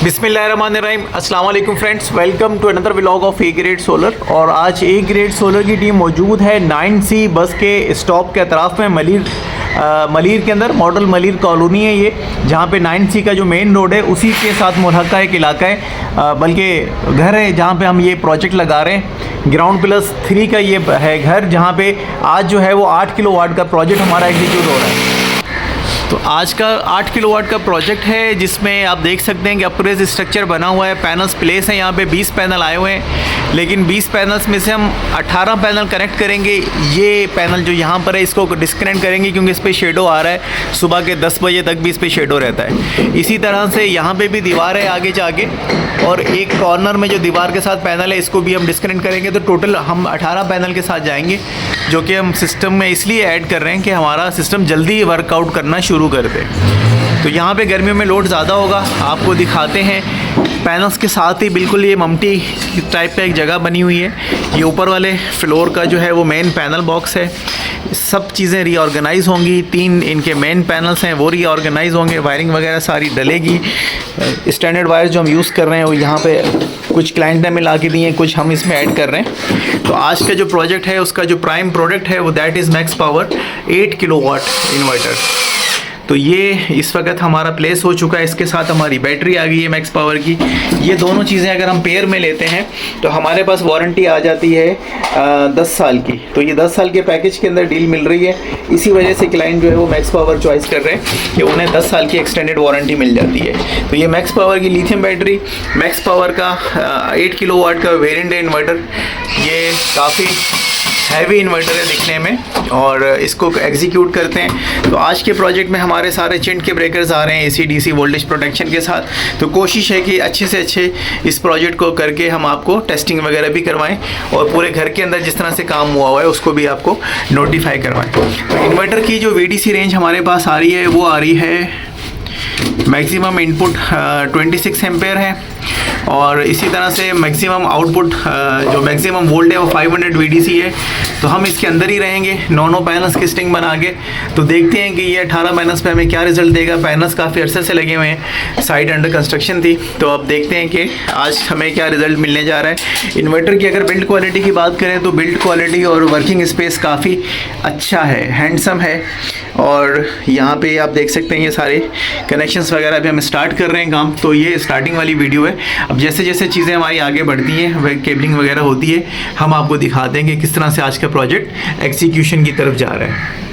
बिस्मिल्लाहिर्रहमानिर्रहीम अस्सलाम वालेकुम friends, welcome to another vlog of A grade solar. और आज ए ग्रेड सोलर की टीम मौजूद है 9C बस के स्टॉप के अतराफ़ में मलीर के अंदर। मॉडल मलीर कॉलोनी है ये, जहाँ पे 9C का जो मेन रोड है उसी के साथ मुल्हका एक इलाका है, बल्कि घर है जहाँ पे हम ये प्रोजेक्ट लगा रहे हैं। ग्राउंड प्लस 3 का ये है घर, जहाँ पे आज जो है वो 8 किलोवाट का प्रोजेक्ट हमारा एग्जीक्यूट हो रहा है। तो आज का 8 किलोवाट का प्रोजेक्ट है, जिसमें आप देख सकते हैं कि अपरेज स्ट्रक्चर बना हुआ है। पैनल्स प्लेस हैं, यहाँ पे 20 पैनल आए हुए हैं, लेकिन 20 पैनल्स में से हम 18 पैनल कनेक्ट करेंगे। ये पैनल जो यहाँ पर है इसको डिस्कनेक्ट करेंगे, क्योंकि इस पर शेडो आ रहा है। सुबह के 10 बजे तक भी इस पर शेडो रहता है। इसी तरह से यहाँ पे भी दीवार है आगे जाके, और एक कॉर्नर में जो दीवार के साथ पैनल है इसको भी हम डिस्कनेक्ट करेंगे। तो टोटल हम 18 पैनल के साथ जाएंगे, जो कि हम सिस्टम में इसलिए ऐड कर रहे हैं कि हमारा सिस्टम जल्दी वर्कआउट करना शुरू कर दे। तो यहाँ पे गर्मियों में लोड ज़्यादा होगा, आपको दिखाते हैं। पैनल्स के साथ ही बिल्कुल ये ममटी टाइप का एक जगह बनी हुई है। ये ऊपर वाले फ्लोर का जो है वो मेन पैनल बॉक्स है। सब चीज़ें रीऑर्गेनाइज होंगी। 3 इनके मेन पैनल्स हैं, वो रीऑर्गेनाइज होंगे। वायरिंग वगैरह सारी डलेगी। स्टैंडर्ड वायर्स जो हम यूज़ कर रहे हैं वो यहाँ पे कुछ क्लाइंट ने मिला के दिए हैं, कुछ हम इसमें ऐड कर रहे हैं। तो आज का जो प्रोजेक्ट है उसका जो प्राइम प्रोडक्ट है वो that is max power 8 kilowatt inverter. तो ये इस वक्त हमारा प्लेस हो चुका है। इसके साथ हमारी बैटरी आ गई है मैक्स पावर की। ये दोनों चीज़ें अगर हम पेयर में लेते हैं तो हमारे पास वारंटी आ जाती है 10 साल की। तो ये 10 साल के पैकेज के अंदर डील मिल रही है। इसी वजह से क्लाइंट जो है वो मैक्स पावर चॉइस कर रहे हैं कि उन्हें 10 साल की एक्सटेंडेड वारंटी मिल जाती है। तो ये मैक्स पावर की लिथियम बैटरी, मैक्स पावर का 8 किलोवाट का वेरिएंट है इन्वर्टर। ये काफ़ी हैवी इन्वर्टर है दिखने में, और इसको एग्जीक्यूट करते हैं। तो आज के प्रोजेक्ट में हमारे सारे चिंट के ब्रेकर्स आ रहे हैं AC DC वोल्टेज प्रोटेक्शन के साथ। तो कोशिश है कि अच्छे से अच्छे इस प्रोजेक्ट को करके हम आपको टेस्टिंग वगैरह भी करवाएं, और पूरे घर के अंदर जिस तरह से काम हुआ है उसको भी आपको नोटिफाई करवाएं। तो इन्वर्टर की जो VDC रेंज हमारे पास आ रही है वो आ रही है मैक्सिमम इनपुट 26 एम्पेयर है, और इसी तरह से मैक्सिमम आउटपुट जो मैक्सिमम वोल्ट है वो 500 VDC है। तो हम इसके अंदर ही रहेंगे 9 पैनल्स की स्ट्रिंग बना के। तो देखते हैं कि ये 18 पैनल्स पे हमें क्या रिजल्ट देगा। पैनल्स काफ़ी अरसे से लगे हुए हैं, साइट अंडर कंस्ट्रक्शन थी। तो अब देखते हैं कि आज हमें क्या रिजल्ट मिलने जा रहा है। इन्वर्टर की अगर बिल्ड क्वालिटी की बात करें तो बिल्ड क्वालिटी और वर्किंग स्पेस काफ़ी अच्छा है, हैंडसम है। और यहाँ पे आप देख सकते हैं ये सारे कनेक्शंस वगैरह भी हम स्टार्ट कर रहे हैं काम। तो ये स्टार्टिंग वाली वीडियो है। अब जैसे जैसे चीज़ें हमारी आगे बढ़ती हैं, केबलिंग वगैरह होती है, हम आपको दिखा देंगे किस तरह से आज का प्रोजेक्ट एग्जीक्यूशन की तरफ जा रहा है।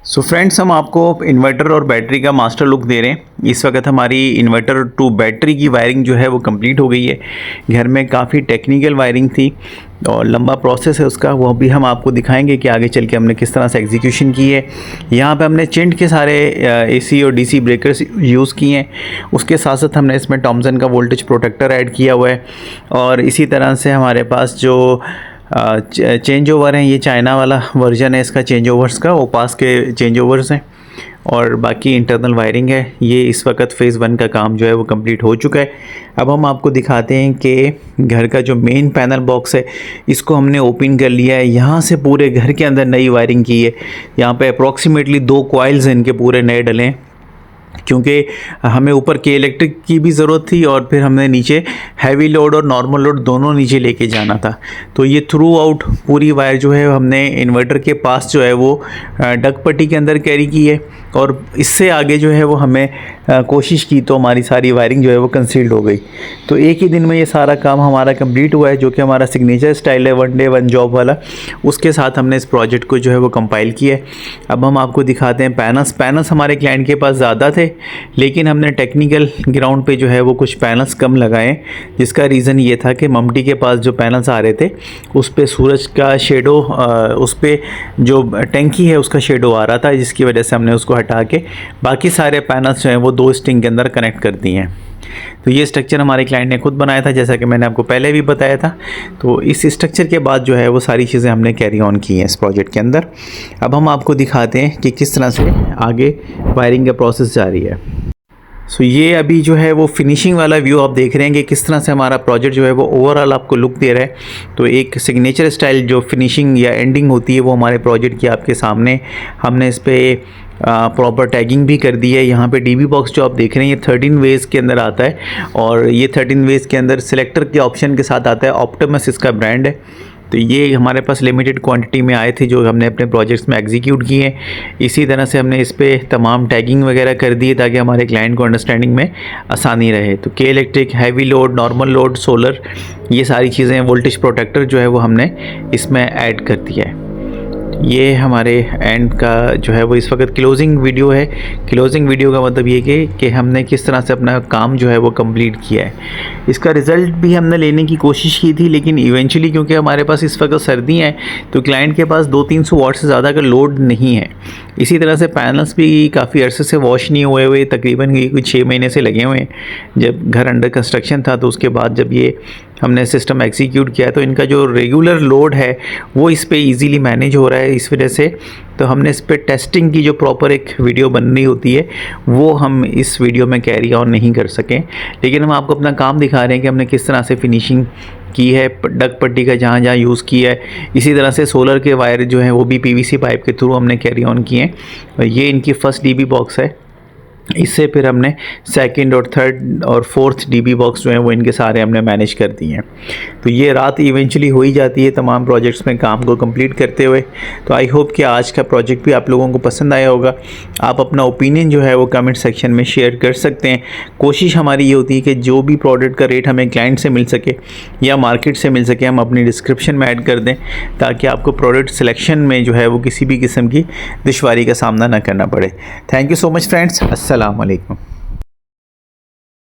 सो फ्रेंड्स, हम आपको इन्वर्टर और बैटरी का मास्टर लुक दे रहे हैं। इस वक्त हमारी इन्वर्टर टू बैटरी की वायरिंग जो है वो कंप्लीट हो गई है। घर में काफ़ी टेक्निकल वायरिंग थी और लंबा प्रोसेस है उसका, वो भी हम आपको दिखाएंगे कि आगे चल के हमने किस तरह से एग्जीक्यूशन की है। यहाँ पे हमने चिंट के सारे AC और DC ब्रेकर्स यूज़ किए हैं। उसके साथ साथ हमने इसमें टॉमसन का वोल्टेज प्रोटेक्टर ऐड किया हुआ है। और इसी तरह से हमारे पास जो चेंज ओवर हैं, ये चाइना वाला वर्जन है इसका चेंज ओवर्स का, ओपास के चेंज ओवर्स हैं। और बाकी इंटरनल वायरिंग है। ये इस वक्त फ़ेज़ 1 का काम जो है वो कंप्लीट हो चुका है। अब हम आपको दिखाते हैं कि घर का जो मेन पैनल बॉक्स है इसको हमने ओपन कर लिया है। यहाँ से पूरे घर के अंदर नई वायरिंग की है। यहाँ पे अप्रॉक्सीमेटली 2 कॉइल्स इनके पूरे नए डले हैं, क्योंकि हमें ऊपर के इलेक्ट्रिक की भी ज़रूरत थी, और फिर हमने नीचे हैवी लोड और नॉर्मल लोड दोनों नीचे लेके जाना था। तो ये थ्रू आउट पूरी वायर जो है हमने इन्वर्टर के पास जो है वो डक पट्टी के अंदर कैरी की है, और इससे आगे जो है वो हमें कोशिश की तो हमारी सारी वायरिंग जो है वो कंसील्ड हो गई। तो एक ही दिन में ये सारा काम हमारा कंप्लीट हुआ है, जो कि हमारा सिग्नेचर स्टाइल है 1 डे 1 जॉब वाला। उसके साथ हमने इस प्रोजेक्ट को जो है वो कंपाइल किया है। अब हम आपको दिखाते हैं पैनल्स हमारे क्लाइंट के पास ज़्यादा थे, लेकिन हमने टेक्निकल ग्राउंड पे जो है वो कुछ पैनल्स कम लगाए, जिसका रीज़न ये था कि ममटी के पास जो पैनल्स आ रहे थे उस पे सूरज का शेडो, उस पे जो टैंकी है उसका शेडो आ रहा था, जिसकी वजह से हमने उसको हटा के बाकी सारे पैनल्स जो हैं वो 2 स्ट्रिंग के अंदर कनेक्ट कर दिए हैं। तो ये स्ट्रक्चर हमारे क्लाइंट ने खुद बनाया था, जैसा कि मैंने आपको पहले भी बताया था। तो इस स्ट्रक्चर के बाद जो है वो सारी चीज़ें हमने कैरी ऑन की हैं इस प्रोजेक्ट के अंदर। अब हम आपको दिखाते हैं कि किस तरह से आगे वायरिंग का प्रोसेस जारी है। सो ये अभी जो है वो फिनिशिंग वाला व्यू आप देख रहे हैं कि किस तरह से हमारा प्रोजेक्ट जो है वो ओवरऑल आपको लुक दे रहा है। तो एक सिग्नेचर स्टाइल जो फिनिशिंग या एंडिंग होती है वो हमारे प्रोजेक्ट की आपके सामने हमने इस पर प्रॉपर टैगिंग भी कर दी है। यहाँ पे डीबी बॉक्स जो आप देख रहे हैं ये 13 वेज के अंदर आता है और ये 13 वेज के अंदर सिलेक्टर के ऑप्शन के साथ आता है। ऑप्टिमस इसका ब्रांड है। तो ये हमारे पास लिमिटेड क्वांटिटी में आए थे जो हमने अपने प्रोजेक्ट्स में एग्जीक्यूट किए हैं। इसी तरह से हमने इस पर तमाम टैगिंग वगैरह कर दी है ताकि हमारे क्लाइंट को अंडरस्टैंडिंग में आसानी रहे। तो के electric, heavy load, normal load, solar, ये सारी चीज़ें, वोल्टेज प्रोटेक्टर जो है वो हमने इसमें ऐड कर दिया है। ये हमारे एंड का जो है वो इस वक्त क्लोजिंग वीडियो है। क्लोजिंग वीडियो का मतलब ये कि हमने किस तरह से अपना काम जो है वो कंप्लीट किया है। इसका रिज़ल्ट भी हमने लेने की कोशिश की थी, लेकिन इवेंचुअली क्योंकि हमारे पास इस वक्त सर्दियाँ हैं तो क्लाइंट के पास 200-300 वाट से ज़्यादा का लोड नहीं है। इसी तरह से पैनल्स भी काफ़ी अरसे से वॉश नहीं हुए, तकरीबन ये कुछ 6 महीने से लगे हुए हैं। जब घर अंडर कंस्ट्रक्शन था तो उसके बाद जब ये हमने सिस्टम एग्जीक्यूट किया तो इनका जो रेगुलर लोड है वो इस पे इजीली मैनेज हो रहा है। इस वजह से तो हमने इस पे टेस्टिंग की जो प्रॉपर एक वीडियो बननी होती है वो हम इस वीडियो में कैरी ऑन नहीं कर सकें, लेकिन हम आपको अपना काम दिखा रहे हैं कि हमने किस तरह से फिनिशिंग की है, डग पट्टी का जहाँ जहाँ यूज़ किया है। इसी तरह से सोलर के वायर जो हैं वो भी पीवीसी पाइप के थ्रू हमने कैरी ऑन किए हैं। और ये इनकी फर्स्ट डीबी बॉक्स है। इससे फिर हमने सेकंड और थर्ड और फोर्थ डीबी बॉक्स जो है वो इनके सारे हमने मैनेज कर दिए हैं। तो ये रात इवेंचुअली हो ही जाती है तमाम प्रोजेक्ट्स में काम को कंप्लीट करते हुए। तो आई होप कि आज का प्रोजेक्ट भी आप लोगों को पसंद आया होगा। आप अपना ओपिनियन जो है वो कमेंट सेक्शन में शेयर कर सकते हैं। कोशिश हमारी ये होती है कि जो भी प्रोडक्ट का रेट हमें क्लाइंट से मिल सके या मार्केट से मिल सके हम अपनी डिस्क्रिप्शन में ऐड कर दें, ताकि आपको प्रोडक्ट सिलेक्शन में जो है वो किसी भी किस्म की दुश्वारी का सामना ना करना पड़े। Thank you so much friends. अस्सलाम वालेकुम।